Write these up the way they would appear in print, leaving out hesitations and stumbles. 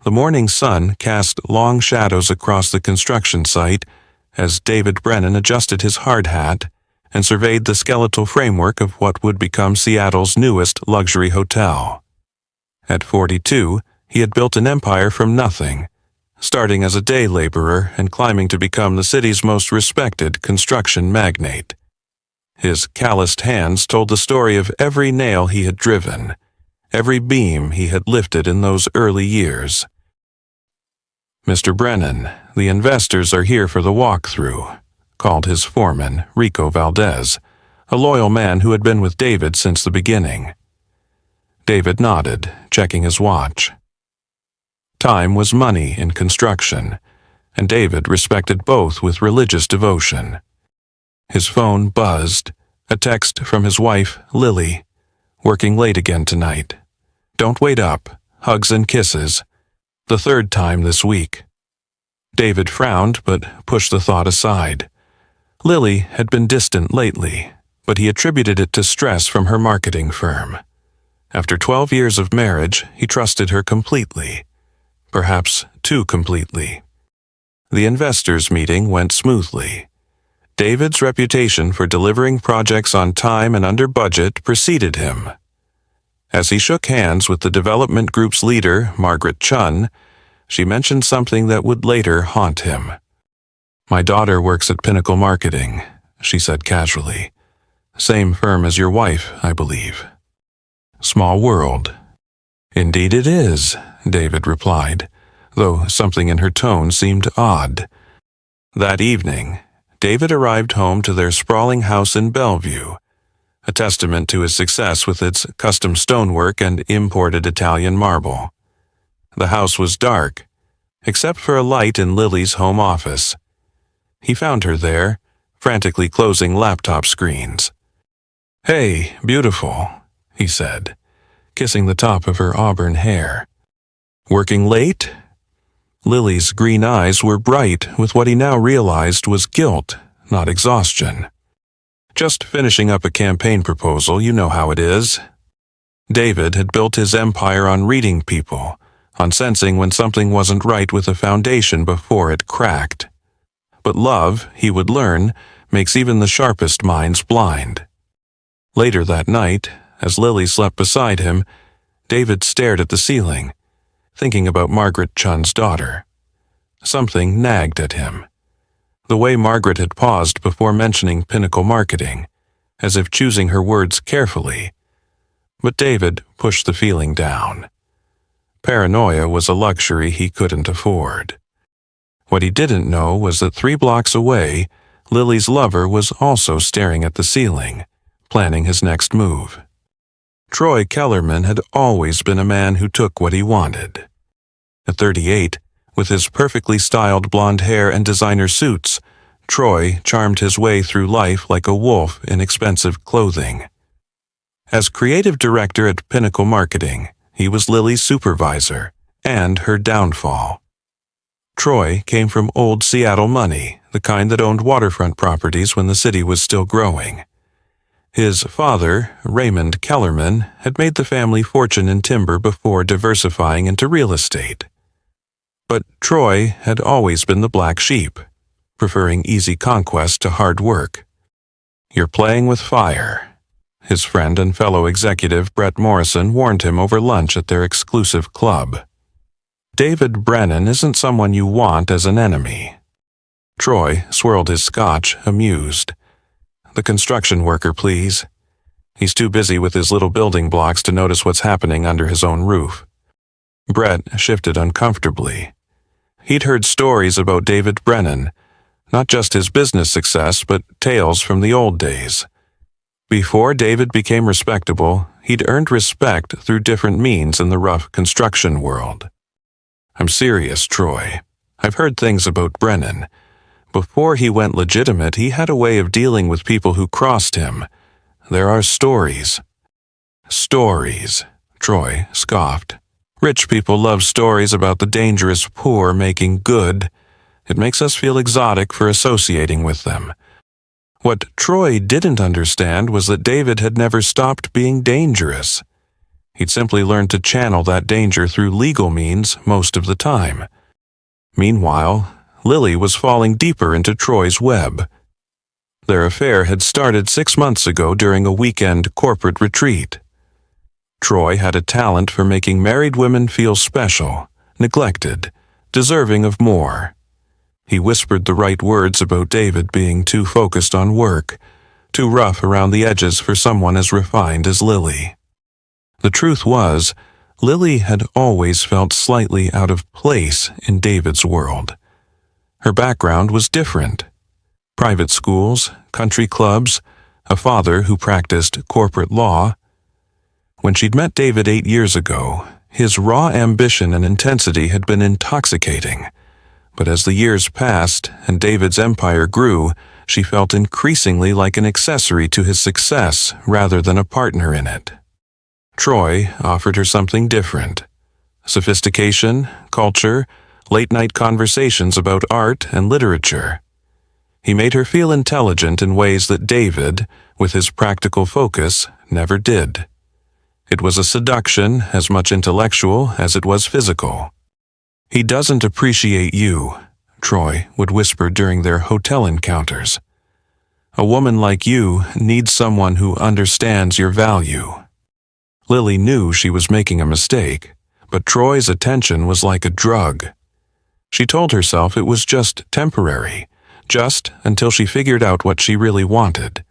The morning sun cast long shadows across the construction site as David Brennan adjusted his hard hat and surveyed the skeletal framework of what would become Seattle's newest luxury hotel. At 42, he had built an empire from nothing, starting as a day laborer and climbing to become the city's most respected construction magnate. His calloused hands told the story of every nail he had driven, every beam he had lifted in those early years. "Mr. Brennan, the investors are here for the walkthrough," called his foreman, Rico Valdez, a loyal man who had been with David since the beginning. David nodded, checking his watch. Time was money in construction, and David respected both with religious devotion. His phone buzzed, a text from his wife, Lily. "Working late again tonight. Don't wait up. Hugs and kisses. The third time this week." David frowned but pushed the thought aside. Lily had been distant lately, but he attributed it to stress from her marketing firm. After 12 years of marriage, he trusted her completely. Perhaps too completely. The investors' meeting went smoothly. David's reputation for delivering projects on time and under budget preceded him. As he shook hands with the development group's leader, Margaret Chun, she mentioned something that would later haunt him. "My daughter works at Pinnacle Marketing," she said casually. "Same firm as your wife, I believe." "Small world." "Indeed it is," David replied, though something in her tone seemed odd. That evening, David arrived home to their sprawling house in Bellevue, a testament to his success with its custom stonework and imported Italian marble. The house was dark, except for a light in Lily's home office. He found her there, frantically closing laptop screens. "Hey, beautiful," he said, kissing the top of her auburn hair. "Working late?" Lily's green eyes were bright with what he now realized was guilt, not exhaustion. "Just finishing up a campaign proposal, you know how it is." David had built his empire on reading people, on sensing when something wasn't right with a foundation before it cracked. But love, he would learn, makes even the sharpest minds blind. Later that night, as Lily slept beside him, David stared at the ceiling, thinking about Margaret Chun's daughter. Something nagged at him. The way Margaret had paused before mentioning Pinnacle Marketing, as if choosing her words carefully. But David pushed the feeling down. Paranoia was a luxury he couldn't afford. What he didn't know was that 3 blocks away, Lily's lover was also staring at the ceiling, planning his next move. Troy Kellerman had always been a man who took what he wanted. At 38, with his perfectly styled blonde hair and designer suits, Troy charmed his way through life like a wolf in expensive clothing. As creative director at Pinnacle Marketing, he was Lily's supervisor and her downfall. Troy came from old Seattle money, the kind that owned waterfront properties when the city was still growing. His father, Raymond Kellerman, had made the family fortune in timber before diversifying into real estate. But Troy had always been the black sheep, preferring easy conquest to hard work. "You're playing with fire," his friend and fellow executive Brett Morrison warned him over lunch at their exclusive club. "David Brennan isn't someone you want as an enemy." Troy swirled his scotch, amused. "The construction worker, please. He's too busy with his little building blocks to notice what's happening under his own roof." Brett shifted uncomfortably. He'd heard stories about David Brennan, not just his business success, but tales from the old days. Before David became respectable, he'd earned respect through different means in the rough construction world. "I'm serious, Troy. I've heard things about Brennan. Before he went legitimate, he had a way of dealing with people who crossed him. There are stories." "Stories," Troy scoffed. "Rich people love stories about the dangerous poor making good. It makes us feel exotic for associating with them." What Troy didn't understand was that David had never stopped being dangerous. He'd simply learned to channel that danger through legal means most of the time. Meanwhile, Lily was falling deeper into Troy's web. Their affair had started 6 months ago during a weekend corporate retreat. Troy had a talent for making married women feel special, neglected, deserving of more. He whispered the right words about David being too focused on work, too rough around the edges for someone as refined as Lily. The truth was, Lily had always felt slightly out of place in David's world. Her background was different. Private schools, country clubs, a father who practiced corporate law. When she'd met David 8 years ago, his raw ambition and intensity had been intoxicating. But as the years passed and David's empire grew, she felt increasingly like an accessory to his success rather than a partner in it. Troy offered her something different. Sophistication, culture, late-night conversations about art and literature. He made her feel intelligent in ways that David, with his practical focus, never did. It was a seduction as much intellectual as it was physical. "He doesn't appreciate you," Troy would whisper during their hotel encounters. "A woman like you needs someone who understands your value." Lily knew she was making a mistake, but Troy's attention was like a drug. She told herself it was just temporary, just until she figured out what she really wanted.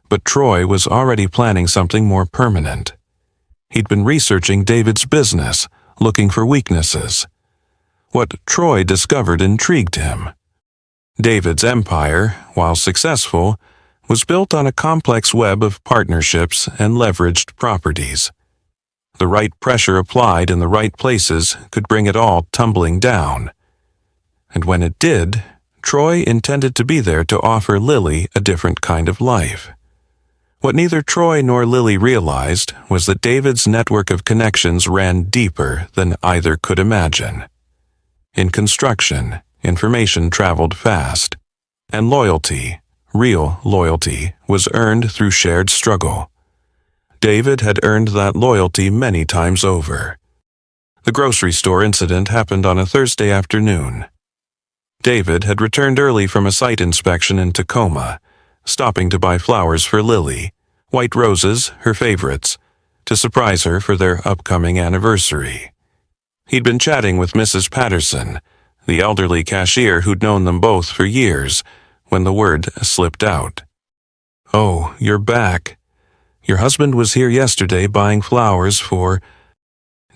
But Troy was already planning something more permanent. He'd been researching David's business, looking for weaknesses. What Troy discovered intrigued him. David's empire, while successful, was built on a complex web of partnerships and leveraged properties. The right pressure applied in the right places could bring it all tumbling down. And when it did, Troy intended to be there to offer Lily a different kind of life. What neither Troy nor Lily realized was that David's network of connections ran deeper than either could imagine. In construction, information traveled fast, and loyalty, real loyalty, was earned through shared struggle. David had earned that loyalty many times over. The grocery store incident happened on a Thursday afternoon. David had returned early from a site inspection in Tacoma, stopping to buy flowers for Lily, white roses, her favorites, to surprise her for their upcoming anniversary. He'd been chatting with Mrs. Patterson, the elderly cashier who'd known them both for years, when the word slipped out. "Oh, you're back. Your husband was here yesterday buying flowers for—"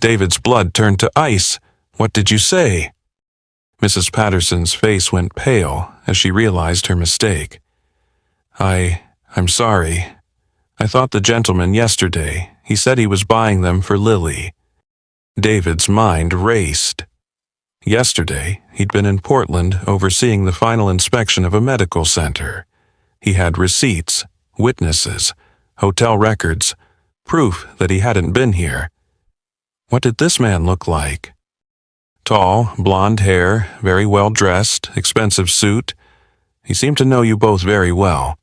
David's blood turned to ice. "What did you say?" Mrs. Patterson's face went pale as she realized her mistake. I'm sorry. I thought the gentleman yesterday. He said he was buying them for Lily." David's mind raced. Yesterday, he'd been in Portland overseeing the final inspection of a medical center. He had receipts, witnesses, hotel records, proof that he hadn't been here. What did this man look like? Tall, blonde hair, very well dressed, expensive suit. He seemed to know you both very well.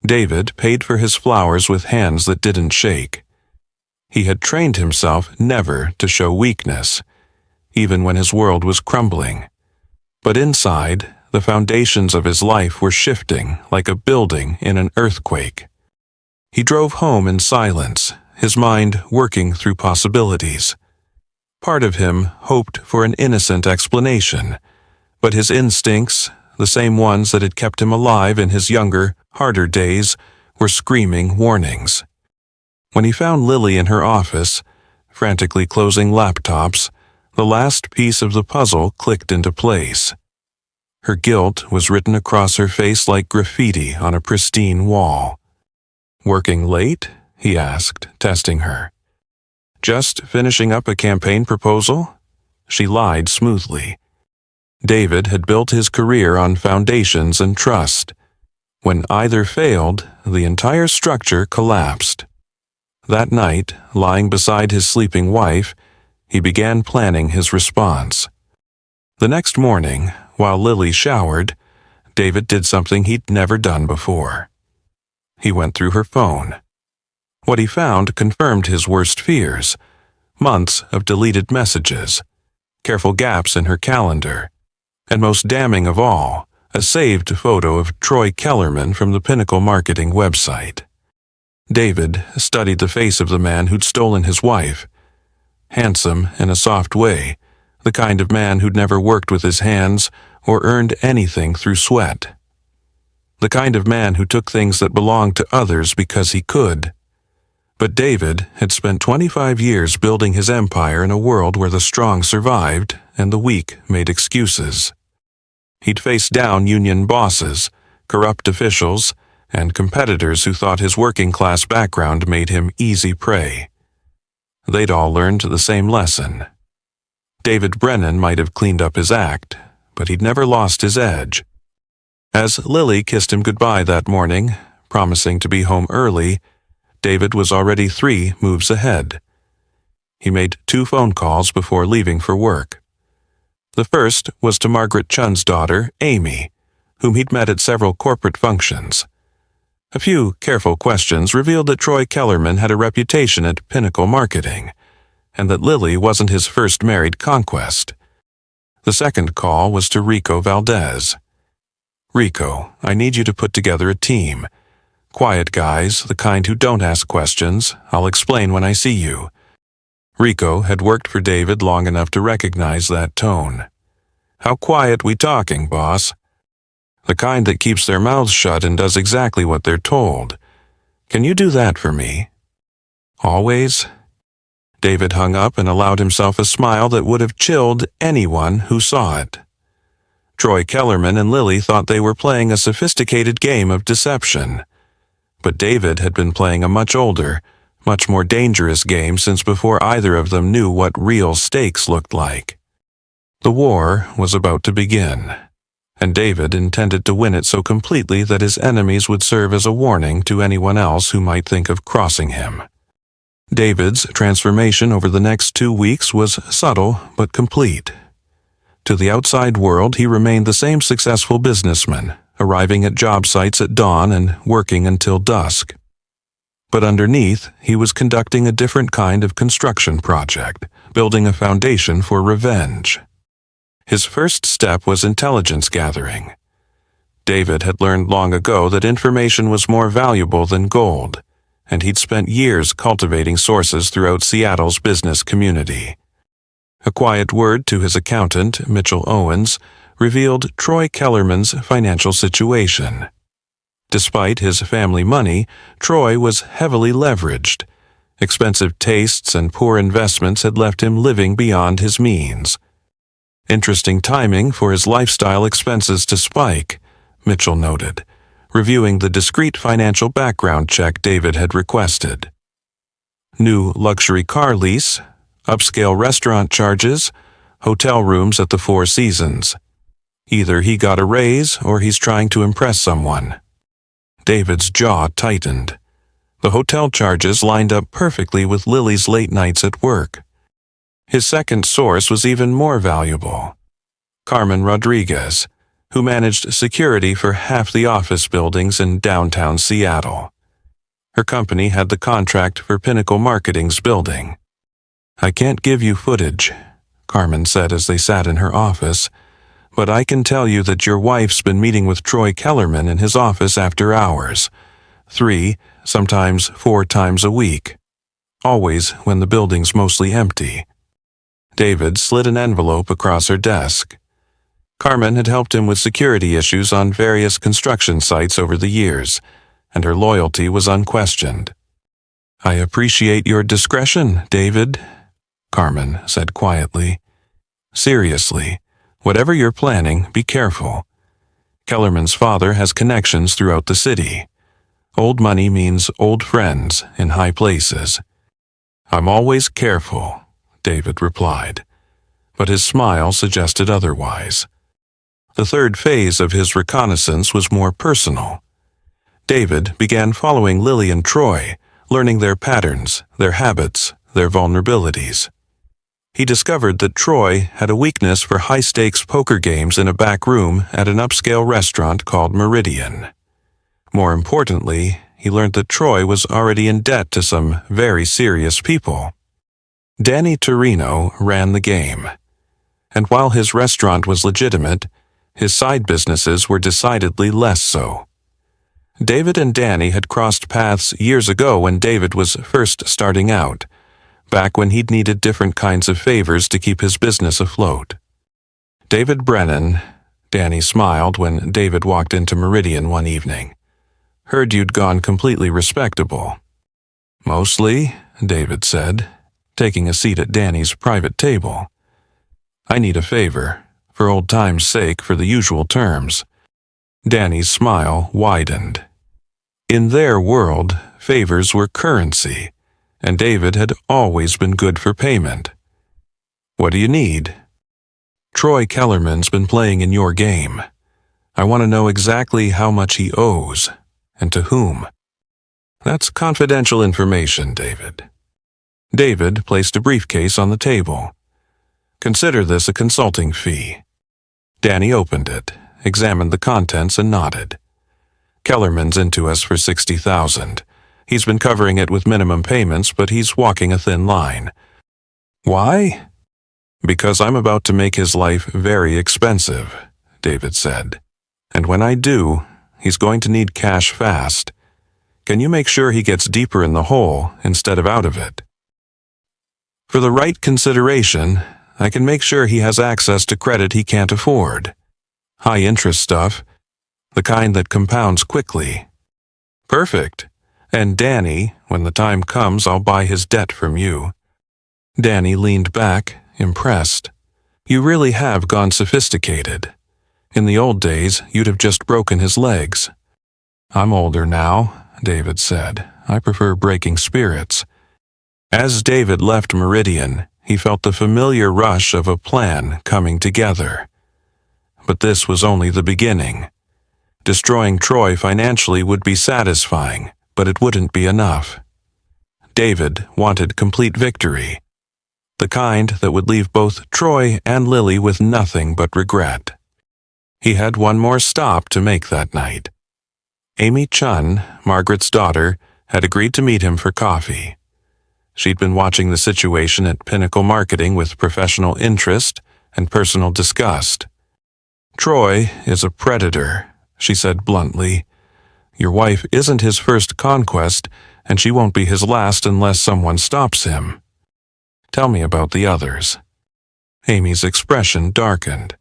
David paid for his flowers with hands that didn't shake. He had trained himself never to show weakness, even when his world was crumbling. But inside, the foundations of his life were shifting like a building in an earthquake. He drove home in silence, his mind working through possibilities. Part of him hoped for an innocent explanation, but his instincts, the same ones that had kept him alive in his younger, harder days, were screaming warnings. When he found Lily in her office, frantically closing laptops, the last piece of the puzzle clicked into place. Her guilt was written across her face like graffiti on a pristine wall. "Working late?" he asked, testing her. "Just finishing up a campaign proposal?" She lied smoothly. David had built his career on foundations and trust. When either failed, the entire structure collapsed. That night, lying beside his sleeping wife, he began planning his response. The next morning, while Lily showered, David did something he'd never done before. He went through her phone. What he found confirmed his worst fears: months of deleted messages, careful gaps in her calendar, and most damning of all, a saved photo of Troy Kellerman from the Pinnacle marketing website. David studied the face of the man who'd stolen his wife. Handsome in a soft way, the kind of man who'd never worked with his hands or earned anything through sweat. The kind of man who took things that belonged to others because he could. But David had spent 25 years building his empire in a world where the strong survived and the weak made excuses. He'd faced down union bosses, corrupt officials, and competitors who thought his working-class background made him easy prey. They'd all learned the same lesson. David Brennan might have cleaned up his act, but he'd never lost his edge. As Lily kissed him goodbye that morning, promising to be home early, David was already 3 moves ahead. He made 2 phone calls before leaving for work. The first was to Margaret Chun's daughter, Amy, whom he'd met at several corporate functions. A few careful questions revealed that Troy Kellerman had a reputation at Pinnacle Marketing, and that Lily wasn't his first married conquest. The second call was to Rico Valdez. "Rico, I need you to put together a team. Quiet guys, the kind who don't ask questions. I'll explain when I see you." Rico had worked for David long enough to recognize that tone. "How quiet we talking, boss?" "The kind that keeps their mouths shut and does exactly what they're told. Can you do that for me?" "Always?" David hung up and allowed himself a smile that would have chilled anyone who saw it. Troy Kellerman and Lily thought they were playing a sophisticated game of deception. But David had been playing a much older, much more dangerous game since before either of them knew what real stakes looked like. The war was about to begin, and David intended to win it so completely that his enemies would serve as a warning to anyone else who might think of crossing him. David's transformation over the next 2 weeks was subtle but complete. To the outside world, he remained the same successful businessman, arriving at job sites at dawn and working until dusk. But underneath, he was conducting a different kind of construction project, building a foundation for revenge. His first step was intelligence gathering. David had learned long ago that information was more valuable than gold, and he'd spent years cultivating sources throughout Seattle's business community. A quiet word to his accountant, Mitchell Owens, revealed Troy Kellerman's financial situation. Despite his family money, Troy was heavily leveraged. Expensive tastes and poor investments had left him living beyond his means. Interesting timing for his lifestyle expenses to spike, Mitchell noted, reviewing the discreet financial background check David had requested. New luxury car lease, upscale restaurant charges, hotel rooms at the Four Seasons. Either he got a raise or he's trying to impress someone. David's jaw tightened. The hotel charges lined up perfectly with Lily's late nights at work. His second source was even more valuable. Carmen Rodriguez, who managed security for half the office buildings in downtown Seattle. Her company had the contract for Pinnacle Marketing's building. "I can't give you footage," Carmen said as they sat in her office, "but I can tell you that your wife's been meeting with Troy Kellerman in his office after hours, 3, sometimes 4 times a week, always when the building's mostly empty." David slid an envelope across her desk. Carmen had helped him with security issues on various construction sites over the years, and her loyalty was unquestioned. "I appreciate your discretion, David," Carmen said quietly. "Seriously, whatever you're planning, be careful. Kellerman's father has connections throughout the city. Old money means old friends in high places." "I'm always careful," David replied, but his smile suggested otherwise. The third phase of his reconnaissance was more personal. David began following Lily and Troy, learning their patterns, their habits, their vulnerabilities. He discovered that Troy had a weakness for high-stakes poker games in a back room at an upscale restaurant called Meridian. More importantly, he learned that Troy was already in debt to some very serious people. Danny Torino ran the game, and while his restaurant was legitimate, his side businesses were decidedly less so. David and Danny had crossed paths years ago when David was first starting out, back when he'd needed different kinds of favors to keep his business afloat. David Brennan, Danny smiled when David walked into Meridian one evening. Heard you'd gone completely respectable. Mostly, David said, taking a seat at Danny's private table. I need a favor, for old time's sake, for the usual terms. Danny's smile widened. In their world, favors were currency, and David had always been good for payment. What do you need? Troy Kellerman's been playing in your game. I want to know exactly how much he owes, and to whom. That's confidential information, David. David placed a briefcase on the table. Consider this a consulting fee. Danny opened it, examined the contents, and nodded. Kellerman's into us for $60,000. He's been covering it with minimum payments, but he's walking a thin line. Why? Because I'm about to make his life very expensive, David said. And when I do, he's going to need cash fast. Can you make sure he gets deeper in the hole instead of out of it? For the right consideration, I can make sure he has access to credit he can't afford. High-interest stuff, the kind that compounds quickly. Perfect. And Danny, when the time comes, I'll buy his debt from you. Danny leaned back, impressed. You really have gone sophisticated. In the old days, you'd have just broken his legs. I'm older now, David said. I prefer breaking spirits. As David left Meridian, he felt the familiar rush of a plan coming together. But this was only the beginning. Destroying Troy financially would be satisfying, but it wouldn't be enough. David wanted complete victory, the kind that would leave both Troy and Lily with nothing but regret. He had one more stop to make that night. Amy Chun, Margaret's daughter, had agreed to meet him for coffee. She'd been watching the situation at Pinnacle Marketing with professional interest and personal disgust. Troy is a predator, she said bluntly. Your wife isn't his first conquest, and she won't be his last unless someone stops him. Tell me about the others. Amy's expression darkened.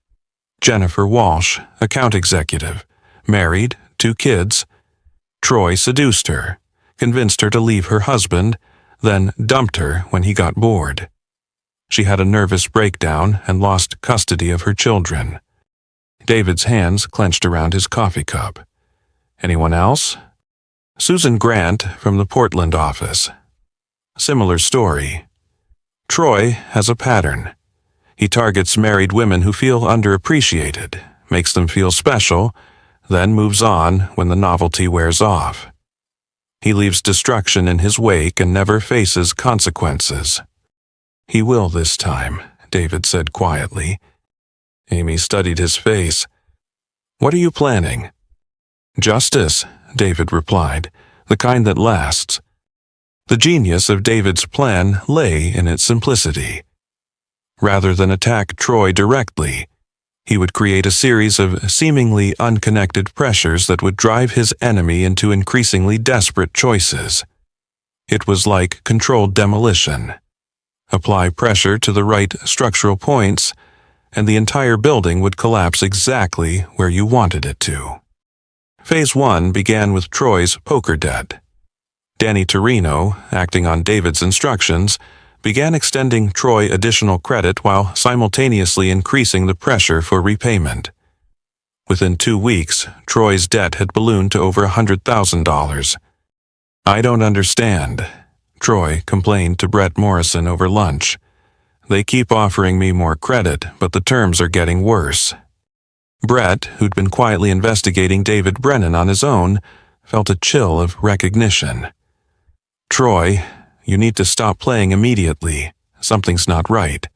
Jennifer Walsh, account executive, married, 2 kids. Troy seduced her, convinced her to leave her husband, then dumped her when he got bored. She had a nervous breakdown and lost custody of her children. David's hands clenched around his coffee cup. Anyone else? Susan Grant from the Portland office. Similar story. Troy has a pattern. He targets married women who feel underappreciated, makes them feel special, then moves on when the novelty wears off. He leaves destruction in his wake and never faces consequences. He will this time, David said quietly. Amy studied his face. What are you planning? Justice, David replied, the kind that lasts. The genius of David's plan lay in its simplicity. Rather than attack Troy directly, he would create a series of seemingly unconnected pressures that would drive his enemy into increasingly desperate choices. It was like controlled demolition. Apply pressure to the right structural points, and the entire building would collapse exactly where you wanted it to. Phase 1 began with Troy's poker debt. Danny Torino, acting on David's instructions, began extending Troy additional credit while simultaneously increasing the pressure for repayment. Within 2 weeks, Troy's debt had ballooned to over $100,000. I don't understand, Troy complained to Brett Morrison over lunch. They keep offering me more credit, but the terms are getting worse. Brett, who'd been quietly investigating David Brennan on his own, felt a chill of recognition. Troy, you need to stop playing immediately. Something's not right.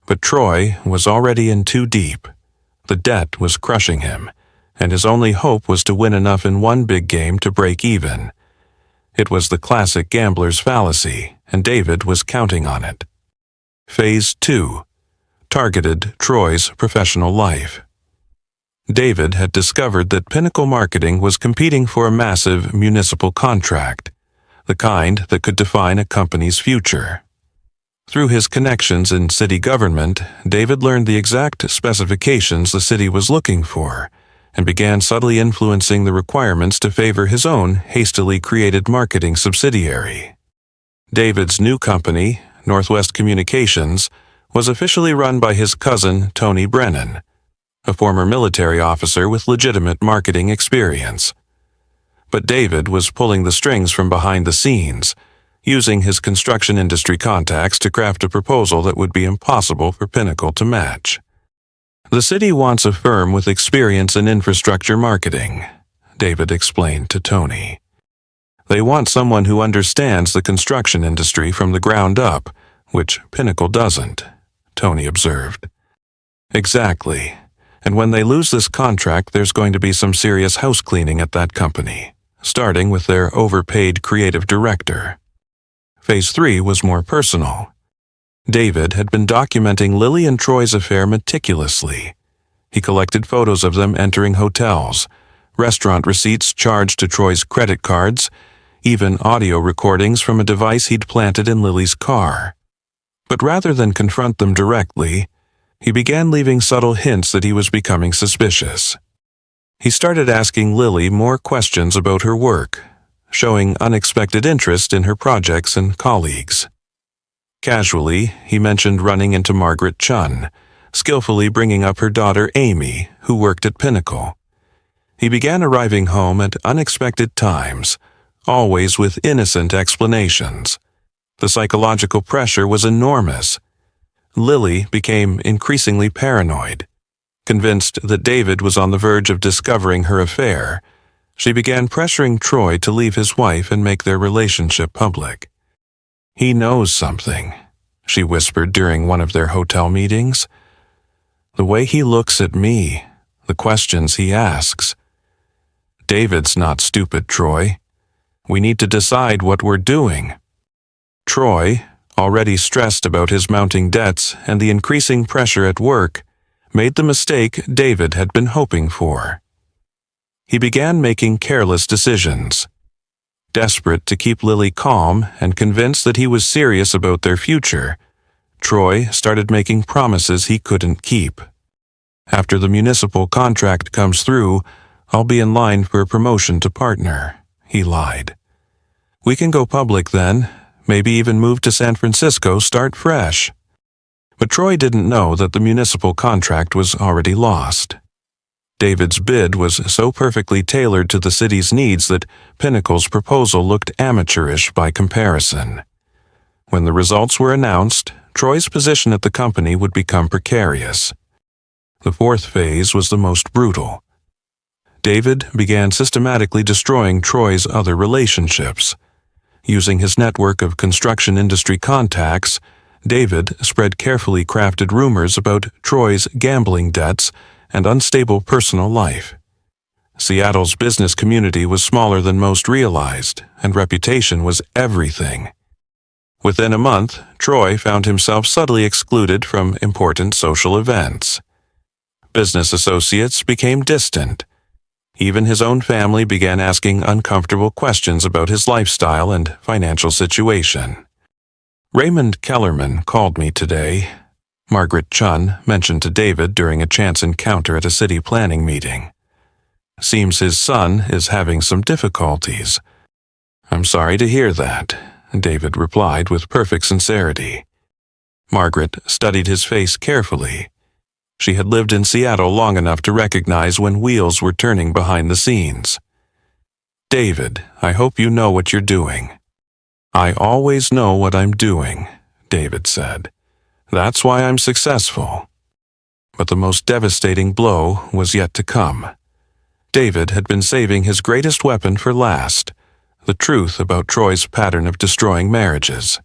But Troy was already in too deep. The debt was crushing him, and his only hope was to win enough in one big game to break even, It was the classic gambler's fallacy, and David was counting on it. Phase 2. Targeted Troy's professional life. David had discovered that Pinnacle Marketing was competing for a massive municipal contract, the kind that could define a company's future. Through his connections in city government, David learned the exact specifications the city was looking for, and began subtly influencing the requirements to favor his own hastily created marketing subsidiary. David's new company, Northwest Communications, was officially run by his cousin Tony Brennan, a former military officer with legitimate marketing experience. But David was pulling the strings from behind the scenes, using his construction industry contacts to craft a proposal that would be impossible for Pinnacle to match. The city wants a firm with experience in infrastructure marketing, David explained to Tony. They want someone who understands the construction industry from the ground up, which Pinnacle doesn't, Tony observed. Exactly. And when they lose this contract, there's going to be some serious house cleaning at that company, starting with their overpaid creative director. Phase 3 was more personal. David had been documenting Lily and Troy's affair meticulously. He collected photos of them entering hotels, restaurant receipts charged to Troy's credit cards, even audio recordings from a device he'd planted in Lily's car. But rather than confront them directly, he began leaving subtle hints that he was becoming suspicious. He started asking Lily more questions about her work, showing unexpected interest in her projects and colleagues. Casually, he mentioned running into Margaret Chun, skillfully bringing up her daughter Amy, who worked at Pinnacle. He began arriving home at unexpected times, always with innocent explanations. The psychological pressure was enormous. Lily became increasingly paranoid. Convinced that David was on the verge of discovering her affair, she began pressuring Troy to leave his wife and make their relationship public. "He knows something," she whispered during one of their hotel meetings. "The way he looks at me, the questions he asks. David's not stupid, Troy. We need to decide what we're doing." Troy, already stressed about his mounting debts and the increasing pressure at work, made the mistake David had been hoping for. He began making careless decisions. Desperate to keep Lily calm and convinced that he was serious about their future, Troy started making promises he couldn't keep. "After the municipal contract comes through, I'll be in line for a promotion to partner," he lied. "We can go public then, maybe even move to San Francisco, start fresh." But Troy didn't know that the municipal contract was already lost. David's bid was so perfectly tailored to the city's needs that Pinnacle's proposal looked amateurish by comparison. When the results were announced, Troy's position at the company would become precarious. The fourth phase was the most brutal. David began systematically destroying Troy's other relationships. Using his network of construction industry contacts, David spread carefully crafted rumors about Troy's gambling debts and unstable personal life. Seattle's business community was smaller than most realized, and reputation was everything. Within a month, Troy found himself subtly excluded from important social events. Business associates became distant. Even his own family began asking uncomfortable questions about his lifestyle and financial situation. "Raymond Kellerman called me today," Margaret Chun mentioned to David during a chance encounter at a city planning meeting. "Seems his son is having some difficulties." "I'm sorry to hear that," David replied with perfect sincerity. Margaret studied his face carefully. She had lived in Seattle long enough to recognize when wheels were turning behind the scenes. "David, I hope you know what you're doing." "I always know what I'm doing," David said. "That's why I'm successful." But the most devastating blow was yet to come. David had been saving his greatest weapon for last, the truth about Troy's pattern of destroying marriages.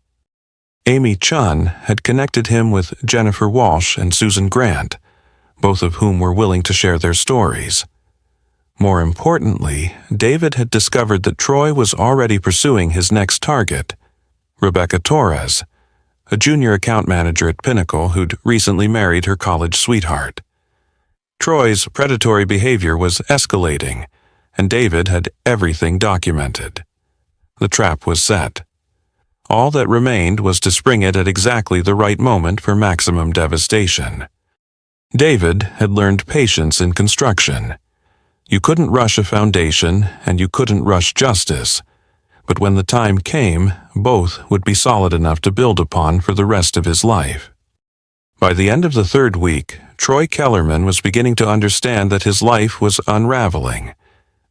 Amy Chun had connected him with Jennifer Walsh and Susan Grant, both of whom were willing to share their stories. More importantly, David had discovered that Troy was already pursuing his next target, Rebecca Torres, a junior account manager at Pinnacle who'd recently married her college sweetheart. Troy's predatory behavior was escalating, and David had everything documented. The trap was set. All that remained was to spring it at exactly the right moment for maximum devastation. David had learned patience in construction. You couldn't rush a foundation, and you couldn't rush justice. But when the time came, both would be solid enough to build upon for the rest of his life. By the end of the third week, Troy Kellerman was beginning to understand that his life was unraveling,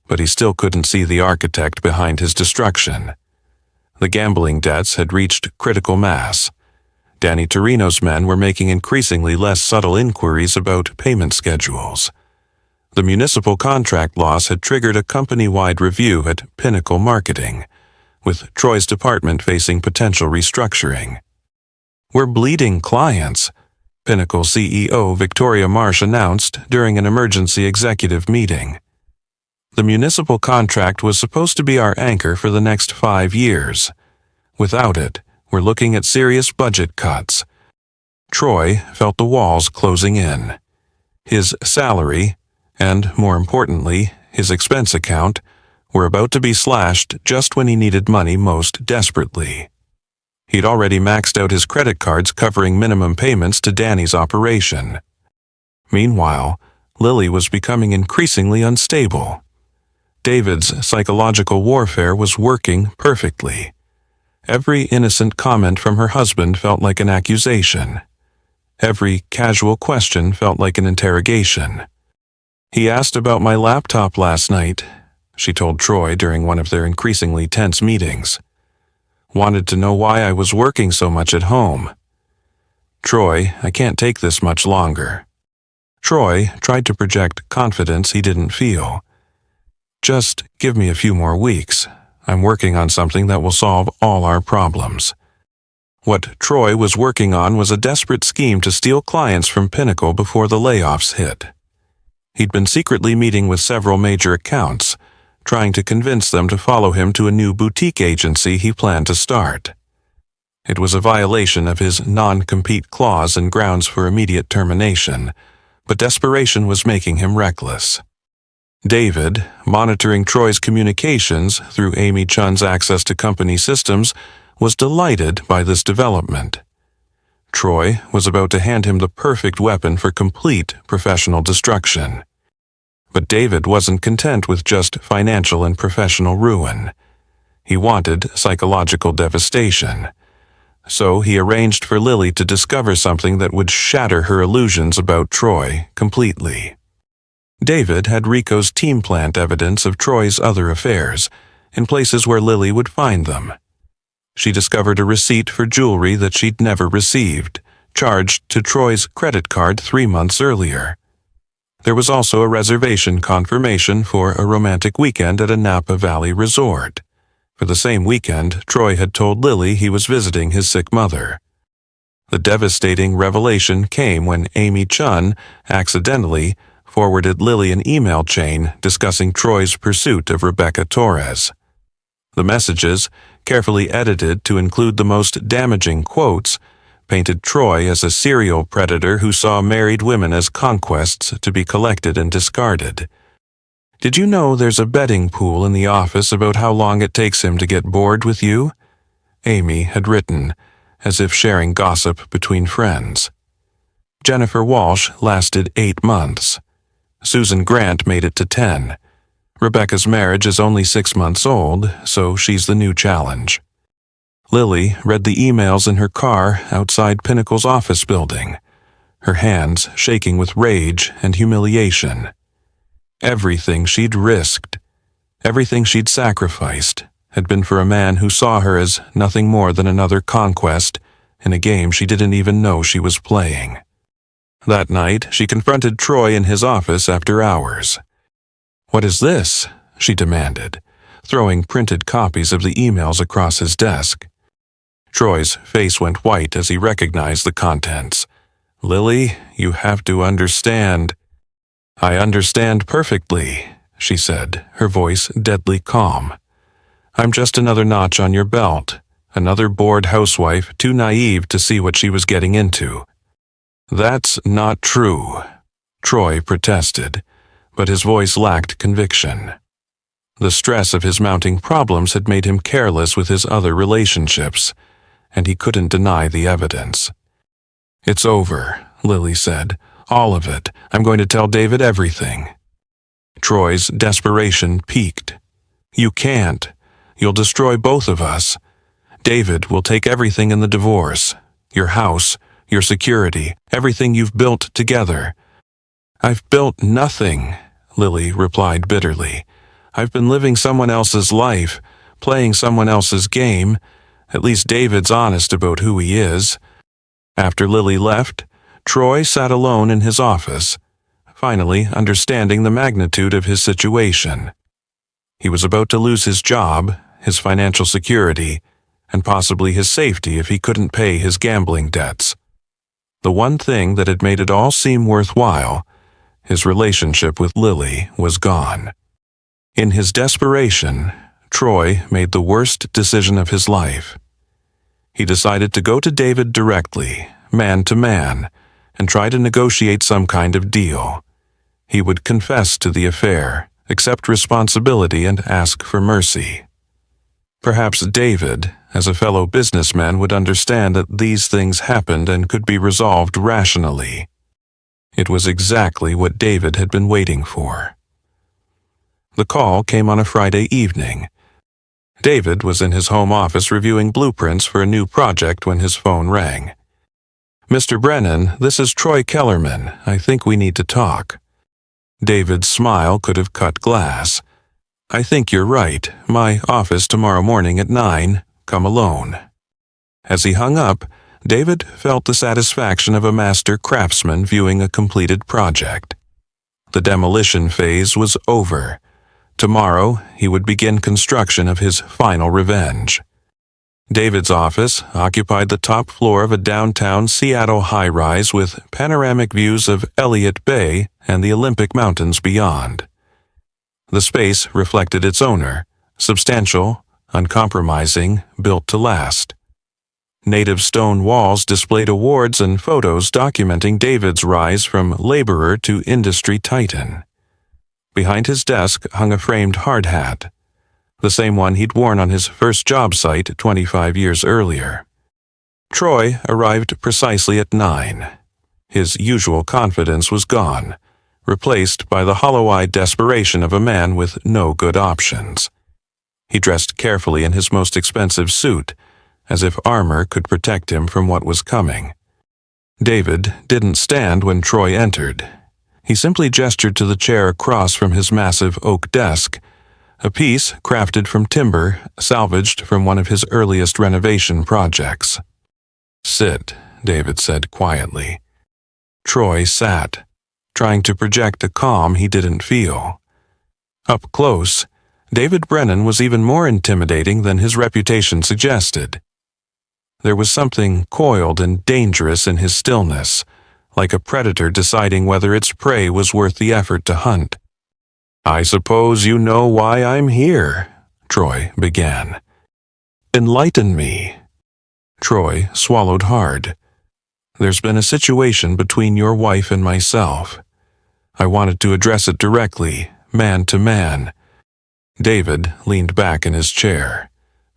but he still couldn't see the architect behind his destruction. The gambling debts had reached critical mass. Danny Torino's men were making increasingly less subtle inquiries about payment schedules. The municipal contract loss had triggered a company-wide review at Pinnacle Marketing, with Troy's department facing potential restructuring. "We're bleeding clients," Pinnacle CEO Victoria Marsh announced during an emergency executive meeting. The municipal contract was supposed to be our anchor for the next 5 years. Without it, we're looking at serious budget cuts. Troy felt the walls closing in. His salary, and more importantly, his expense account, were about to be slashed just when he needed money most desperately. He'd already maxed out his credit cards covering minimum payments to Danny's operation. Meanwhile, Lily was becoming increasingly unstable. David's psychological warfare was working perfectly. Every innocent comment from her husband felt like an accusation. Every casual question felt like an interrogation. "He asked about my laptop last night," she told Troy during one of their increasingly tense meetings. "Wanted to know why I was working so much at home." "Troy, I can't take this much longer." Troy tried to project confidence he didn't feel. "Just give me a few more weeks. I'm working on something that will solve all our problems." What Troy was working on was a desperate scheme to steal clients from Pinnacle before the layoffs hit. He'd been secretly meeting with several major accounts, trying to convince them to follow him to a new boutique agency he planned to start. It was a violation of his non-compete clause and grounds for immediate termination, but desperation was making him reckless. David, monitoring Troy's communications through Amy Chun's access to company systems, was delighted by this development. Troy was about to hand him the perfect weapon for complete professional destruction. But David wasn't content with just financial and professional ruin. He wanted psychological devastation. So he arranged for Lily to discover something that would shatter her illusions about Troy completely. David had Rico's team plant evidence of Troy's other affairs, in places where Lily would find them. She discovered a receipt for jewelry that she'd never received, charged to Troy's credit card 3 months earlier. There was also a reservation confirmation for a romantic weekend at a Napa Valley resort. For the same weekend, Troy had told Lily he was visiting his sick mother. The devastating revelation came when Amy Chun accidentally forwarded Lily an email chain discussing Troy's pursuit of Rebecca Torres. The messages, carefully edited to include the most damaging quotes, painted Troy as a serial predator who saw married women as conquests to be collected and discarded. "Did you know there's a betting pool in the office about how long it takes him to get bored with you?" Amy had written, as if sharing gossip between friends. Jennifer Walsh lasted 8 months. Susan Grant made it to 10. Rebecca's marriage is only 6 months old, so she's the new challenge. Lily read the emails in her car outside Pinnacle's office building, her hands shaking with rage and humiliation. Everything she'd risked, everything she'd sacrificed, had been for a man who saw her as nothing more than another conquest in a game she didn't even know she was playing. That night, she confronted Troy in his office after hours. "What is this?" she demanded, throwing printed copies of the emails across his desk. Troy's face went white as he recognized the contents. "Lily, you have to understand." "I understand perfectly," she said, her voice deadly calm. "I'm just another notch on your belt, another bored housewife too naive to see what she was getting into." "That's not true," Troy protested, but his voice lacked conviction. The stress of his mounting problems had made him careless with his other relationships, and he couldn't deny the evidence. "It's over," Lily said. "All of it. I'm going to tell David everything." Troy's desperation peaked. "You can't. You'll destroy both of us. David will take everything in the divorce. Your house, your security, everything you've built together." "I've built nothing," Lily replied bitterly. "I've been living someone else's life, playing someone else's game. At least David's honest about who he is." After Lily left, Troy sat alone in his office, finally understanding the magnitude of his situation. He was about to lose his job, his financial security, and possibly his safety if he couldn't pay his gambling debts. The one thing that had made it all seem worthwhile, his relationship with Lily, was gone. In his desperation, Troy made the worst decision of his life. He decided to go to David directly, man to man, and try to negotiate some kind of deal. He would confess to the affair, accept responsibility, and ask for mercy. Perhaps David, as a fellow businessman, would understand that these things happened and could be resolved rationally. It was exactly what David had been waiting for. The call came on a Friday evening. David was in his home office reviewing blueprints for a new project when his phone rang. "Mr. Brennan, this is Troy Kellerman. I think we need to talk." David's smile could have cut glass. "I think you're right. My office tomorrow morning at 9. Come alone." As he hung up, David felt the satisfaction of a master craftsman viewing a completed project. The demolition phase was over. Tomorrow, he would begin construction of his final revenge. David's office occupied the top floor of a downtown Seattle high-rise with panoramic views of Elliott Bay and the Olympic Mountains beyond. The space reflected its owner, substantial, uncompromising, built to last. Native stone walls displayed awards and photos documenting David's rise from laborer to industry titan. Behind his desk hung a framed hard hat, the same one he'd worn on his first job site 25 years earlier. Troy arrived precisely at 9. His usual confidence was gone, replaced by the hollow-eyed desperation of a man with no good options. He dressed carefully in his most expensive suit, as if armor could protect him from what was coming. David didn't stand when Troy entered. He simply gestured to the chair across from his massive oak desk, a piece crafted from timber salvaged from one of his earliest renovation projects. "Sit," David said quietly. Troy sat, trying to project a calm he didn't feel. Up close, David Brennan was even more intimidating than his reputation suggested. There was something coiled and dangerous in his stillness, like a predator deciding whether its prey was worth the effort to hunt. "I suppose you know why I'm here," Troy began. "Enlighten me." Troy swallowed hard. "There's been a situation between your wife and myself. I wanted to address it directly, man to man." David leaned back in his chair,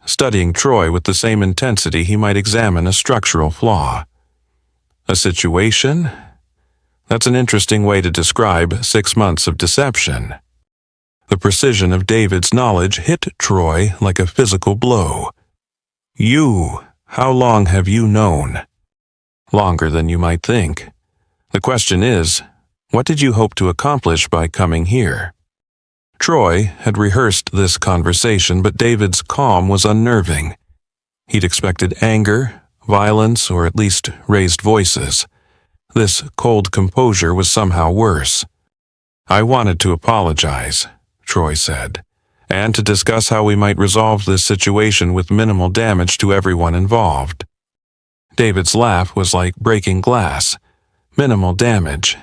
studying Troy with the same intensity he might examine a structural flaw. "A situation? That's an interesting way to describe 6 months of deception." The precision of David's knowledge hit Troy like a physical blow. "You, how long have you known?" "Longer than you might think. The question is, what did you hope to accomplish by coming here?" Troy had rehearsed this conversation, but David's calm was unnerving. He'd expected anger, violence, or at least raised voices. This cold composure was somehow worse. "I wanted to apologize," Troy said, "and to discuss how we might resolve this situation with minimal damage to everyone involved." David's laugh was like breaking glass. "Minimal damage.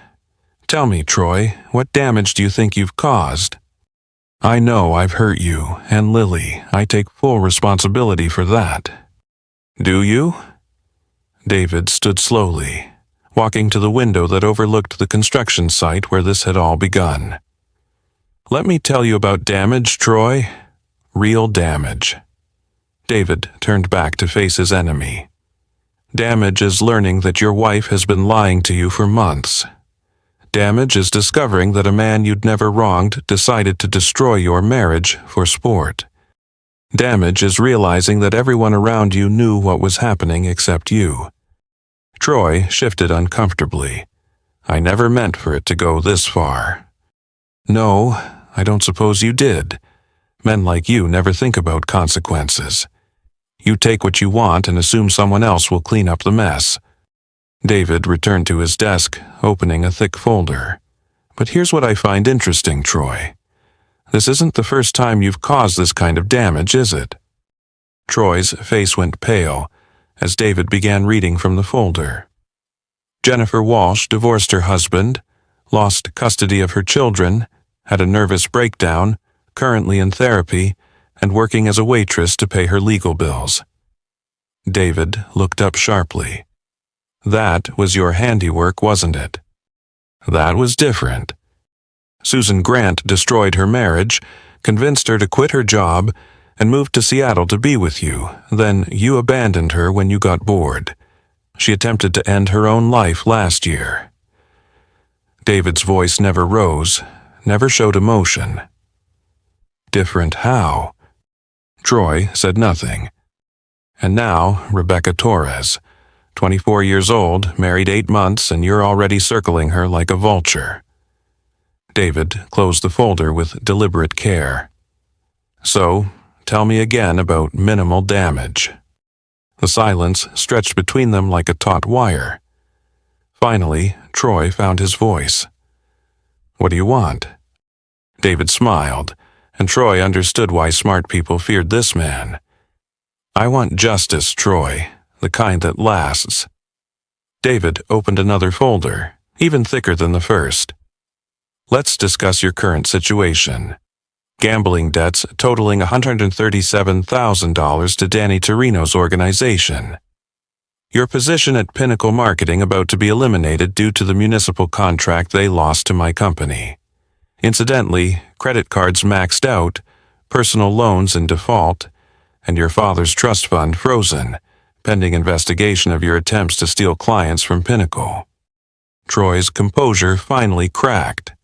Tell me, Troy, what damage do you think you've caused?" I know I've hurt you, and Lily, I take full responsibility for that. Do you? David stood slowly, walking to the window that overlooked the construction site where this had all begun. Let me tell you about damage, Troy. Real damage. David turned back to face his enemy. Damage is learning that your wife has been lying to you for months. Damage is discovering that a man you'd never wronged decided to destroy your marriage for sport. Damage is realizing that everyone around you knew what was happening except you. Troy shifted uncomfortably. I never meant for it to go this far. No, I don't suppose you did. Men like you never think about consequences. You take what you want and assume someone else will clean up the mess. David returned to his desk, opening a thick folder. But here's what I find interesting, Troy. This isn't the first time you've caused this kind of damage, is it? Troy's face went pale as David began reading from the folder. Jennifer Walsh divorced her husband, lost custody of her children, had a nervous breakdown, currently in therapy, and working as a waitress to pay her legal bills. David looked up sharply. That was your handiwork, wasn't it? That was different. Susan Grant destroyed her marriage, convinced her to quit her job, and moved to Seattle to be with you. Then you abandoned her when you got bored. She attempted to end her own life last year. David's voice never rose, never showed emotion. Different how? Troy said nothing. And now, Rebecca Torres, 24 years old, married 8 months, and you're already circling her like a vulture. David closed the folder with deliberate care. So, tell me again about minimal damage. The silence stretched between them like a taut wire. Finally, Troy found his voice. What do you want? David smiled, and Troy understood why smart people feared this man. I want justice, Troy, the kind that lasts. David opened another folder, even thicker than the first. Let's discuss your current situation. Gambling debts totaling $137,000 to Danny Torino's organization. Your position at Pinnacle Marketing about to be eliminated due to the municipal contract they lost to my company. Incidentally, credit cards maxed out, personal loans in default, and your father's trust fund frozen, pending investigation of your attempts to steal clients from Pinnacle. Troy's composure finally cracked.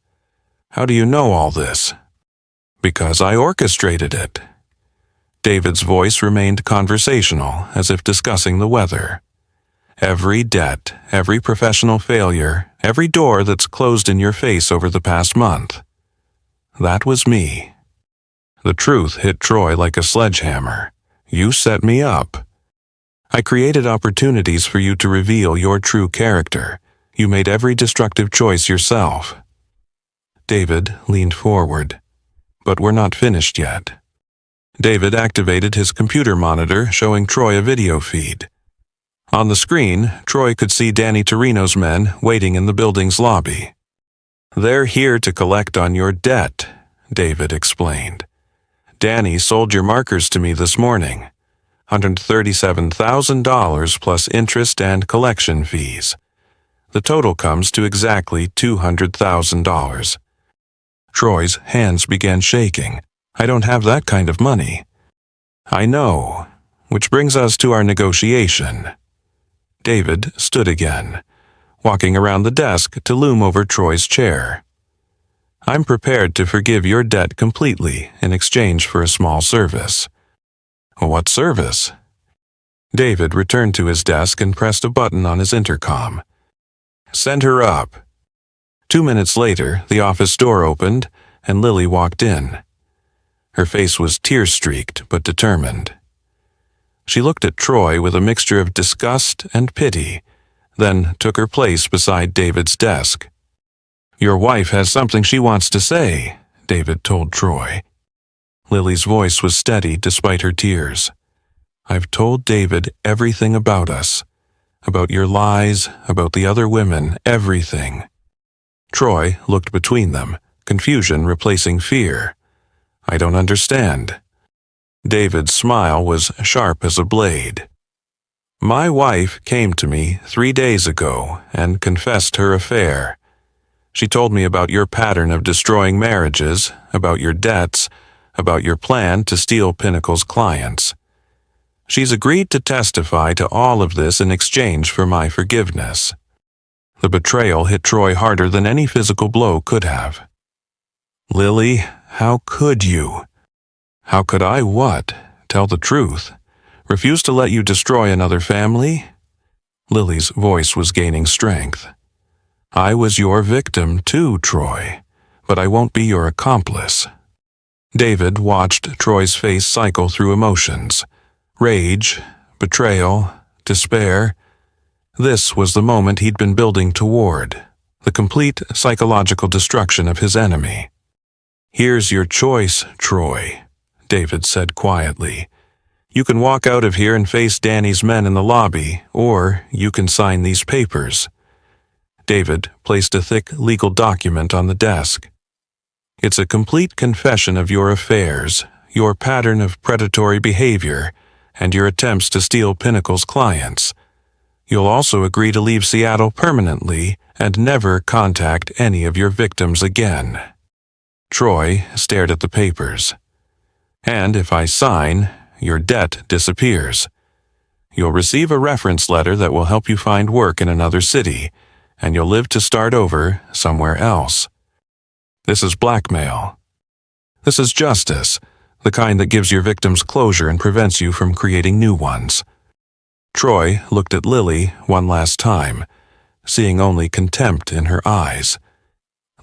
How do you know all this? Because I orchestrated it. David's voice remained conversational, as if discussing the weather. Every debt, every professional failure, every door that's closed in your face over the past month. That was me. The truth hit Troy like a sledgehammer. You set me up. I created opportunities for you to reveal your true character. You made every destructive choice yourself. David leaned forward. But we're not finished yet. David activated his computer monitor, showing Troy a video feed. On the screen, Troy could see Danny Torino's men waiting in the building's lobby. They're here to collect on your debt, David explained. Danny sold your markers to me this morning. $137,000 plus interest and collection fees. The total comes to exactly $200,000. Troy's hands began shaking. I don't have that kind of money. I know, which brings us to our negotiation. David stood again, walking around the desk to loom over Troy's chair. I'm prepared to forgive your debt completely in exchange for a small service. What service? David returned to his desk and pressed a button on his intercom. Send her up. 2 minutes later, the office door opened, and Lily walked in. Her face was tear-streaked but determined. She looked at Troy with a mixture of disgust and pity, then took her place beside David's desk. Your wife has something she wants to say, David told Troy. Lily's voice was steady despite her tears. I've told David everything about us. About your lies, about the other women, everything. Troy looked between them, confusion replacing fear. I don't understand. David's smile was sharp as a blade. My wife came to me 3 days ago and confessed her affair. She told me about your pattern of destroying marriages, about your debts, about your plan to steal Pinnacle's clients. She's agreed to testify to all of this in exchange for my forgiveness. The betrayal hit Troy harder than any physical blow could have. Lily, how could you? How could I what? Tell the truth? Refuse to let you destroy another family? Lily's voice was gaining strength. I was your victim too, Troy, but I won't be your accomplice. David watched Troy's face cycle through emotions. Rage, betrayal, despair. This was the moment he'd been building toward, the complete psychological destruction of his enemy. Here's your choice, Troy, David said quietly. You can walk out of here and face Danny's men in the lobby, or you can sign these papers. David placed a thick legal document on the desk. It's a complete confession of your affairs, your pattern of predatory behavior, and your attempts to steal Pinnacle's clients. You'll also agree to leave Seattle permanently and never contact any of your victims again. Troy stared at the papers. And if I sign, your debt disappears. You'll receive a reference letter that will help you find work in another city, and you'll live to start over somewhere else. This is blackmail. This is justice, the kind that gives your victims closure and prevents you from creating new ones. Troy looked at Lily one last time, seeing only contempt in her eyes.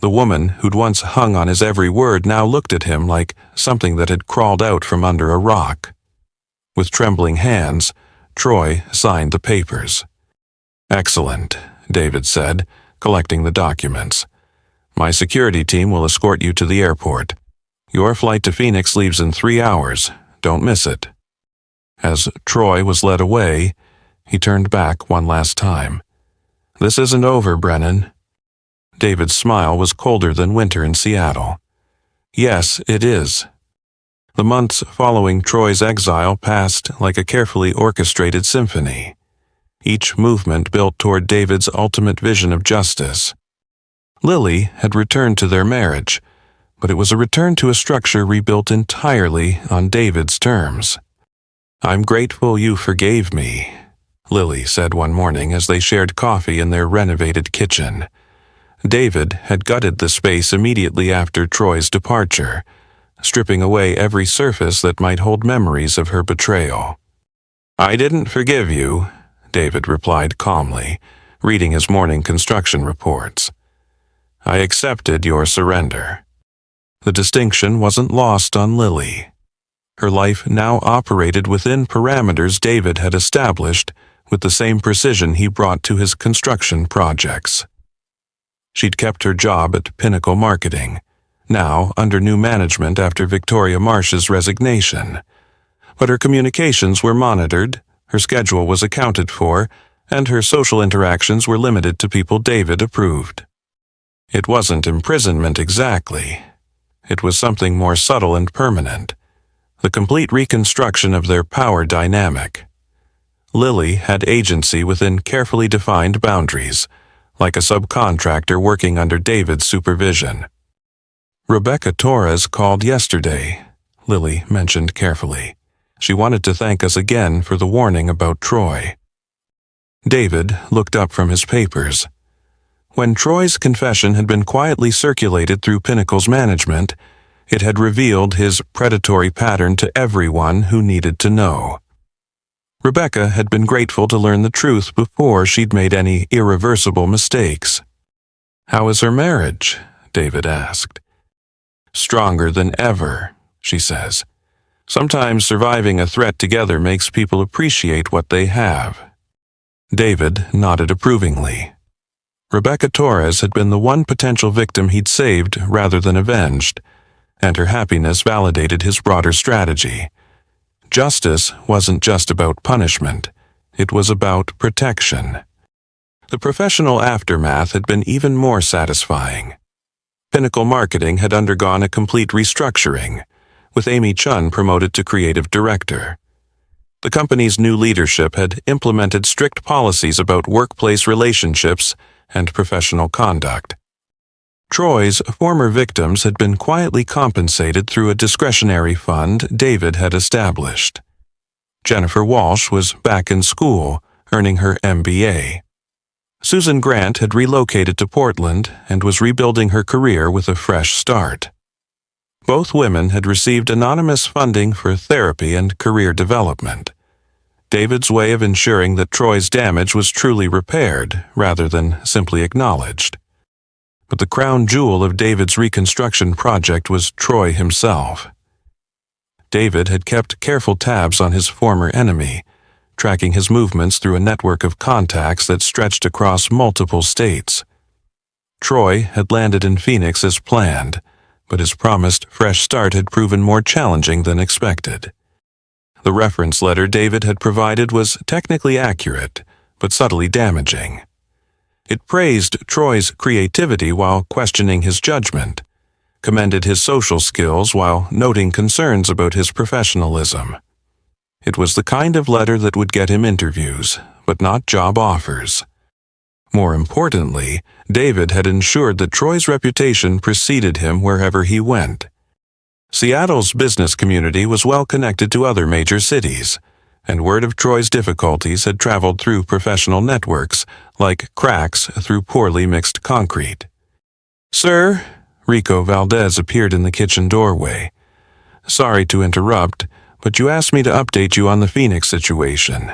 The woman who'd once hung on his every word now looked at him like something that had crawled out from under a rock. With trembling hands, Troy signed the papers. Excellent, David said, collecting the documents. My security team will escort you to the airport. Your flight to Phoenix leaves in 3 hours. Don't miss it. As Troy was led away, he turned back one last time. This isn't over, Brennan. David's smile was colder than winter in Seattle. Yes, it is. The months following Troy's exile passed like a carefully orchestrated symphony. Each movement built toward David's ultimate vision of justice. Lily had returned to their marriage, but it was a return to a structure rebuilt entirely on David's terms. I'm grateful you forgave me, Lily said one morning as they shared coffee in their renovated kitchen. David had gutted the space immediately after Troy's departure, stripping away every surface that might hold memories of her betrayal. I didn't forgive you, David replied calmly, reading his morning construction reports. I accepted your surrender. The distinction wasn't lost on Lily. Her life now operated within parameters David had established with the same precision he brought to his construction projects. She'd kept her job at Pinnacle Marketing, now under new management after Victoria Marsh's resignation. But her communications were monitored, her schedule was accounted for, and her social interactions were limited to people David approved. It wasn't imprisonment exactly. It was something more subtle and permanent, the complete reconstruction of their power dynamic. Lily had agency within carefully defined boundaries, like a subcontractor working under David's supervision. Rebecca Torres called yesterday, Lily mentioned carefully. She wanted to thank us again for the warning about Troy. David looked up from his papers. When Troy's confession had been quietly circulated through Pinnacle's management, it had revealed his predatory pattern to everyone who needed to know. Rebecca had been grateful to learn the truth before she'd made any irreversible mistakes. How is her marriage? David asked. Stronger than ever, she says. Sometimes surviving a threat together makes people appreciate what they have. David nodded approvingly. Rebecca Torres had been the one potential victim he'd saved rather than avenged, and her happiness validated his broader strategy. Justice wasn't just about punishment, it was about protection. The professional aftermath had been even more satisfying. Pinnacle Marketing had undergone a complete restructuring, with Amy Chun promoted to creative director. The company's new leadership had implemented strict policies about workplace relationships and professional conduct. Troy's former victims had been quietly compensated through a discretionary fund David had established. Jennifer Walsh was back in school, earning her MBA. Susan Grant had relocated to Portland and was rebuilding her career with a fresh start. Both women had received anonymous funding for therapy and career development. David's way of ensuring that Troy's damage was truly repaired rather than simply acknowledged. But the crown jewel of David's reconstruction project was Troy himself. David had kept careful tabs on his former enemy, tracking his movements through a network of contacts that stretched across multiple states. Troy had landed in Phoenix as planned, but his promised fresh start had proven more challenging than expected. The reference letter David had provided was technically accurate, but subtly damaging. It praised Troy's creativity while questioning his judgment, commended his social skills while noting concerns about his professionalism. It was the kind of letter that would get him interviews, but not job offers. More importantly, David had ensured that Troy's reputation preceded him wherever he went. Seattle's business community was well connected to other major cities, and word of Troy's difficulties had traveled through professional networks, like cracks through poorly mixed concrete. "Sir," Rico Valdez appeared in the kitchen doorway. "Sorry to interrupt, but you asked me to update you on the Phoenix situation."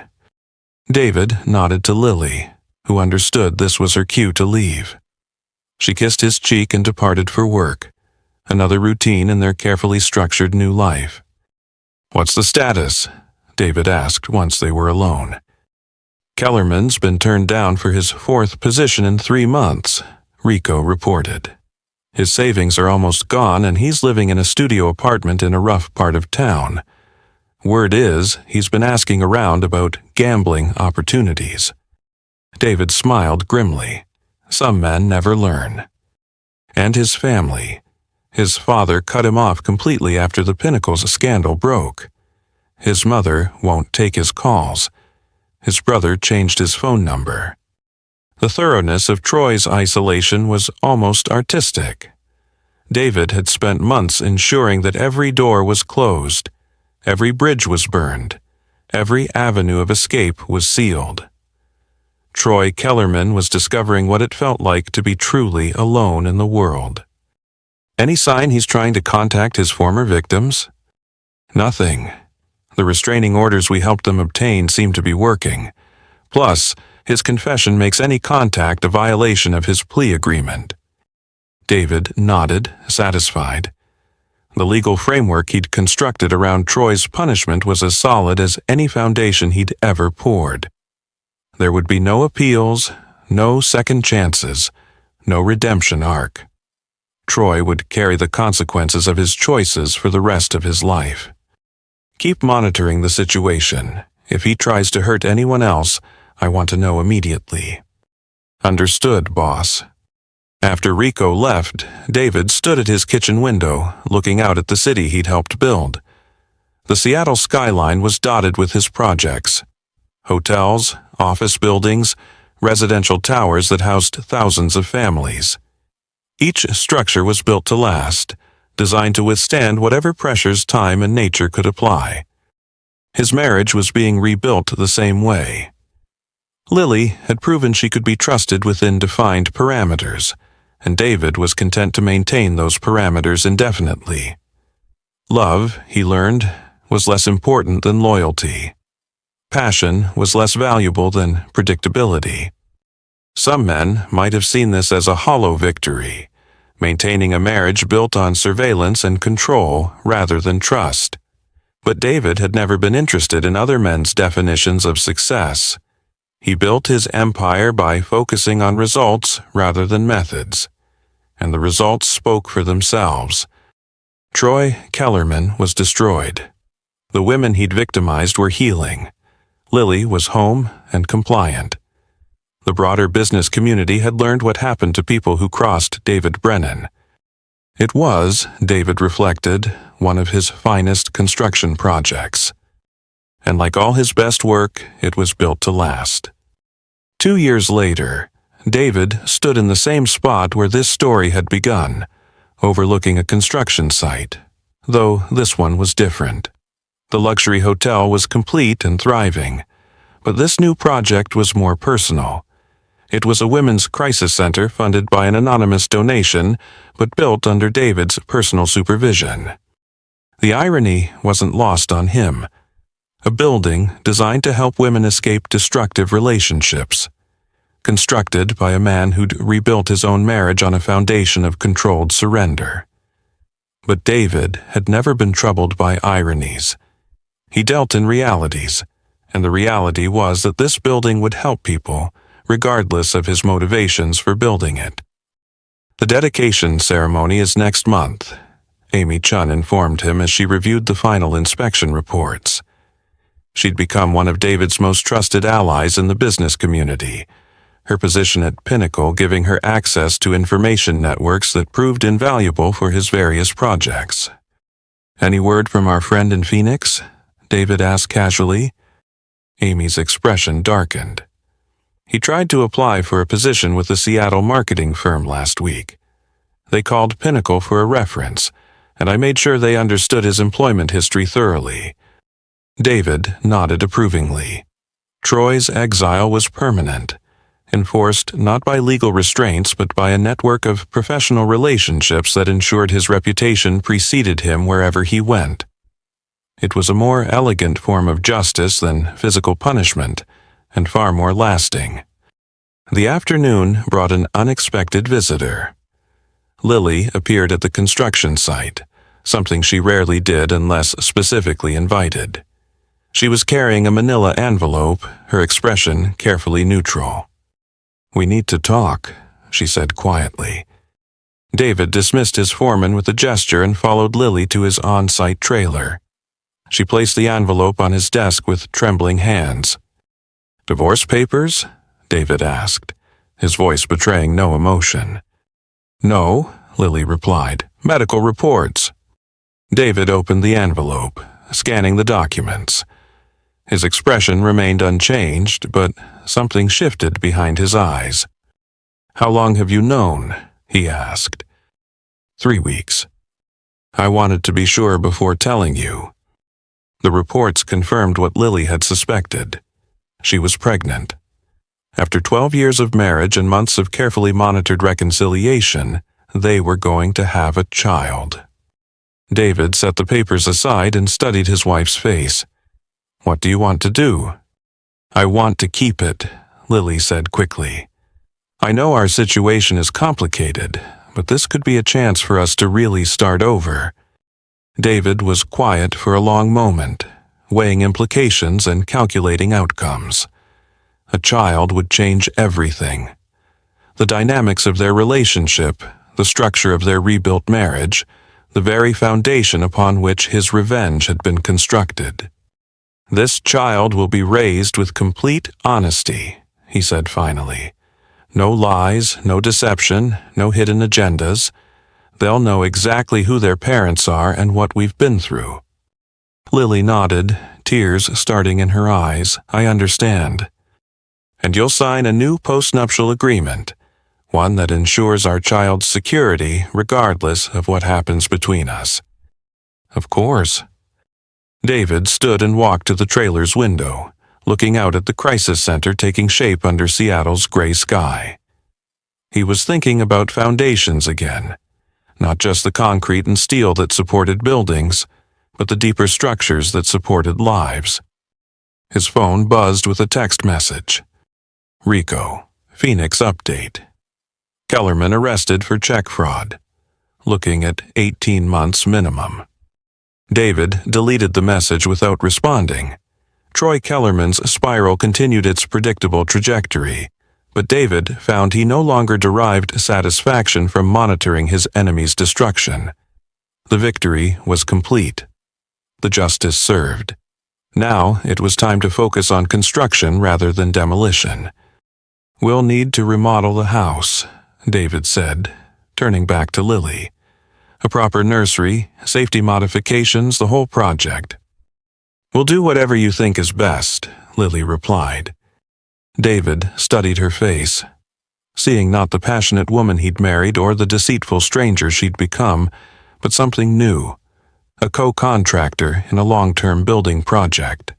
David nodded to Lily, who understood this was her cue to leave. She kissed his cheek and departed for work, another routine in their carefully structured new life. "What's the status?" David asked once they were alone. "Kellerman's been turned down for his 4th position in 3 months," Rico reported. "His savings are almost gone and he's living in a studio apartment in a rough part of town. Word is, he's been asking around about gambling opportunities." David smiled grimly. Some men never learn. And his family. His father cut him off completely after the Pinnacles scandal broke. His mother won't take his calls. His brother changed his phone number. The thoroughness of Troy's isolation was almost artistic. David had spent months ensuring that every door was closed, every bridge was burned, every avenue of escape was sealed. Troy Kellerman was discovering what it felt like to be truly alone in the world. "Any sign he's trying to contact his former victims?" "Nothing. The restraining orders we helped them obtain seem to be working. Plus, his confession makes any contact a violation of his plea agreement." David nodded, satisfied. The legal framework he'd constructed around Troy's punishment was as solid as any foundation he'd ever poured. There would be no appeals, no second chances, no redemption arc. Troy would carry the consequences of his choices for the rest of his life. "Keep monitoring the situation. If he tries to hurt anyone else, I want to know immediately." "Understood, boss." After Rico left, David stood at his kitchen window, looking out at the city he'd helped build. The Seattle skyline was dotted with his projects. Hotels, office buildings, residential towers that housed thousands of families. Each structure was built to last, designed to withstand whatever pressures time and nature could apply. His marriage was being rebuilt the same way. Lily had proven she could be trusted within defined parameters, and David was content to maintain those parameters indefinitely. Love, he learned, was less important than loyalty. Passion was less valuable than predictability. Some men might have seen this as a hollow victory, maintaining a marriage built on surveillance and control rather than trust. But David had never been interested in other men's definitions of success. He built his empire by focusing on results rather than methods, and the results spoke for themselves. Troy Kellerman was destroyed. The women he'd victimized were healing. Lily was home and compliant. The broader business community had learned what happened to people who crossed David Brennan. It was, David reflected, one of his finest construction projects. And like all his best work, it was built to last. 2 years later, David stood in the same spot where this story had begun, overlooking a construction site, though this one was different. The luxury hotel was complete and thriving, but this new project was more personal. It was a women's crisis center funded by an anonymous donation, but built under David's personal supervision. The irony wasn't lost on him. A building designed to help women escape destructive relationships, constructed by a man who'd rebuilt his own marriage on a foundation of controlled surrender. But David had never been troubled by ironies. He dealt in realities, and the reality was that this building would help people, regardless of his motivations for building it. The dedication ceremony is next month, Amy Chun informed him as she reviewed the final inspection reports. She'd become one of David's most trusted allies in the business community, her position at Pinnacle giving her access to information networks that proved invaluable for his various projects. "Any word from our friend in Phoenix?" David asked casually. Amy's expression darkened. "He tried to apply for a position with a Seattle marketing firm last week. They called Pinnacle for a reference, and I made sure they understood his employment history thoroughly." David nodded approvingly. Troy's exile was permanent, enforced not by legal restraints but by a network of professional relationships that ensured his reputation preceded him wherever he went. It was a more elegant form of justice than physical punishment, and far more lasting. The afternoon brought an unexpected visitor. Lily appeared at the construction site, something she rarely did unless specifically invited. She was carrying a manila envelope, her expression carefully neutral. "We need to talk," she said quietly. David dismissed his foreman with a gesture and followed Lily to his on-site trailer. She placed the envelope on his desk with trembling hands. "Divorce papers?" David asked, his voice betraying no emotion. "No," Lily replied. "Medical reports." David opened the envelope, scanning the documents. His expression remained unchanged, but something shifted behind his eyes. "How long have you known?" he asked. 3 weeks. "I wanted to be sure before telling you." The reports confirmed what Lily had suspected. She was pregnant. After 12 years of marriage and months of carefully monitored reconciliation, they were going to have a child. David set the papers aside and studied his wife's face. "What do you want to do?" "I want to keep it," Lily said quickly. "I know our situation is complicated, but this could be a chance for us to really start over." David was quiet for a long moment, weighing implications and calculating outcomes. A child would change everything. The dynamics of their relationship, the structure of their rebuilt marriage, the very foundation upon which his revenge had been constructed. "This child will be raised with complete honesty," he said finally. "No lies, no deception, no hidden agendas. They'll know exactly who their parents are and what we've been through." Lily nodded, tears starting in her eyes. "I understand." "And you'll sign a new postnuptial agreement, one that ensures our child's security regardless of what happens between us." "Of course." David stood and walked to the trailer's window, looking out at the crisis center taking shape under Seattle's gray sky. He was thinking about foundations again, not just the concrete and steel that supported buildings, but the deeper structures that supported lives. His phone buzzed with a text message. "Rico, Phoenix update. Kellerman arrested for check fraud. Looking at 18 months minimum." David deleted the message without responding. Troy Kellerman's spiral continued its predictable trajectory, but David found he no longer derived satisfaction from monitoring his enemy's destruction. The victory was complete. The justice served. Now it was time to focus on construction rather than demolition. "We'll need to remodel the house," David said, turning back to Lily. A proper nursery, safety modifications, the whole project. "We'll do whatever you think is best," Lily replied. David studied her face, seeing not the passionate woman he'd married or the deceitful stranger she'd become, but something new, a co-contractor in a long-term building project.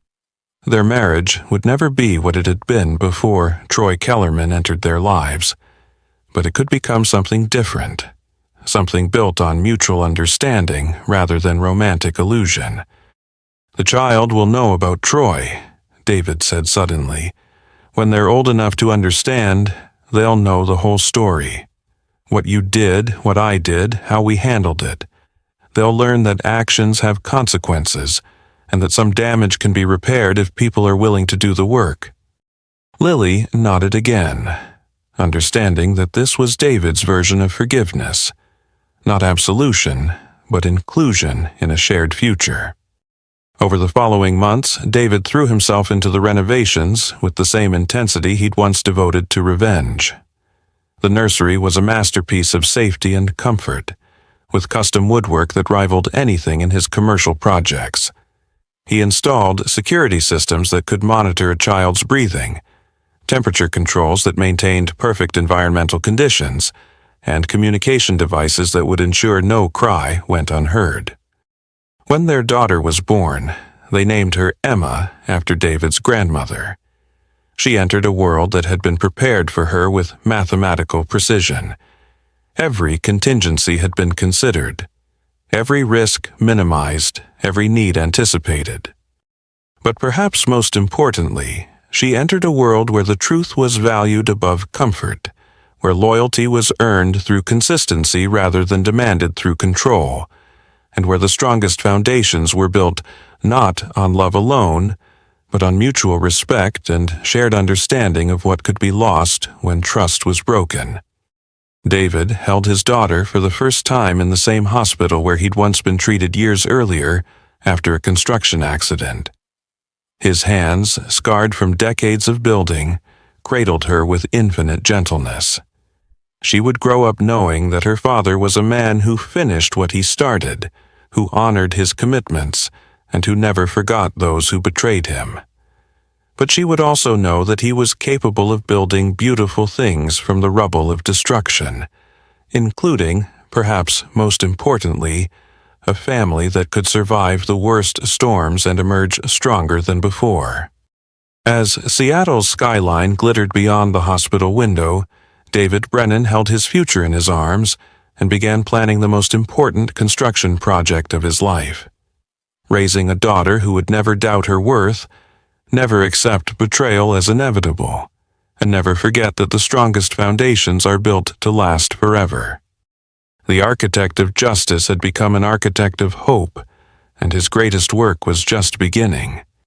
Their marriage would never be what it had been before Troy Kellerman entered their lives, but it could become something different, something built on mutual understanding rather than romantic illusion. "The child will know about Troy," David said suddenly. "When they're old enough to understand, they'll know the whole story. What you did, what I did, how we handled it. They'll learn that actions have consequences, and that some damage can be repaired if people are willing to do the work." Lily nodded again, understanding that this was David's version of forgiveness. Not absolution, but inclusion in a shared future. Over the following months, David threw himself into the renovations with the same intensity he'd once devoted to revenge. The nursery was a masterpiece of safety and comfort, with custom woodwork that rivaled anything in his commercial projects. He installed security systems that could monitor a child's breathing, temperature controls that maintained perfect environmental conditions, and communication devices that would ensure no cry went unheard. When their daughter was born, they named her Emma after David's grandmother. She entered a world that had been prepared for her with mathematical precision. Every contingency had been considered, every risk minimized, every need anticipated. But perhaps most importantly, she entered a world where the truth was valued above comfort, where loyalty was earned through consistency rather than demanded through control, and where the strongest foundations were built not on love alone, but on mutual respect and shared understanding of what could be lost when trust was broken. David held his daughter for the first time in the same hospital where he'd once been treated years earlier after a construction accident. His hands, scarred from decades of building, cradled her with infinite gentleness. She would grow up knowing that her father was a man who finished what he started, who honored his commitments, and who never forgot those who betrayed him. But she would also know that he was capable of building beautiful things from the rubble of destruction, including, perhaps most importantly, a family that could survive the worst storms and emerge stronger than before. As Seattle's skyline glittered beyond the hospital window, David Brennan held his future in his arms and began planning the most important construction project of his life. Raising a daughter who would never doubt her worth, never accept betrayal as inevitable, and never forget that the strongest foundations are built to last forever. The architect of justice had become an architect of hope, and his greatest work was just beginning.